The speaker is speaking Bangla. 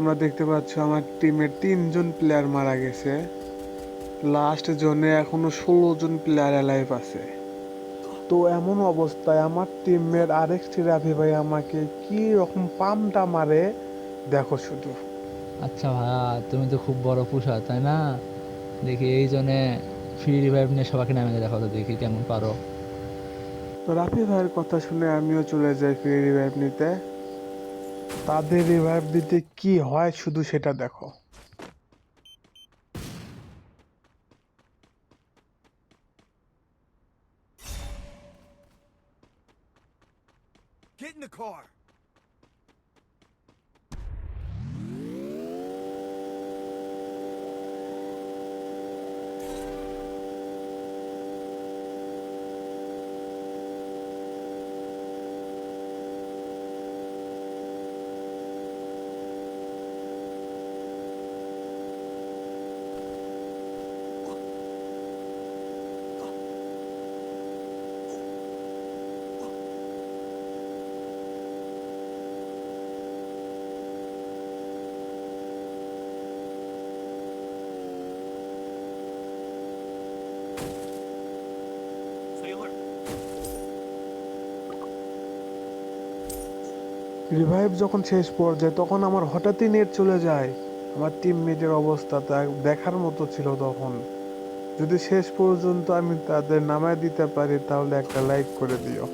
তোমরা দেখতে পাচ্ছ আমার টিমের 3জন প্লেয়ার মারা গেছে। লাস্ট জোনে এখনো 16জন প্লেয়ার অ্যালাইভ আছে। তো এমন অবস্থায় আমার টিমের আরেকটি রাফি ভাই আমাকে কি রকম পামটা মারে দেখো শুধু। আচ্ছা ভাইয়া, তুমি তো খুব বড় পুষার তাই না? দেখি এই জন্যে ফ্রি রিভাইভ নিয়ে সবাইকে নামে দেখো তো দেখি কেমন পারো। তো রাফি ভাইয়ের কথা শুনে আমিও চলে যাই ফ্রি রিভাইভ নিতে। তাদের রিভাইভ দিতে কি হয় শুধু সেটা দেখো। Get in the car! Stay alert. Revive যখন শেষ পর্যায়ে তখন আমার হঠাৎই নেট চলে যায়। আমার টিমমেটের অবস্থা তা দেখার মতো ছিল তখন। যদি শেষ পর্যন্ত আমি তাদের নামায় দিতে পারি তাহলে একটা লাইক করে দিও।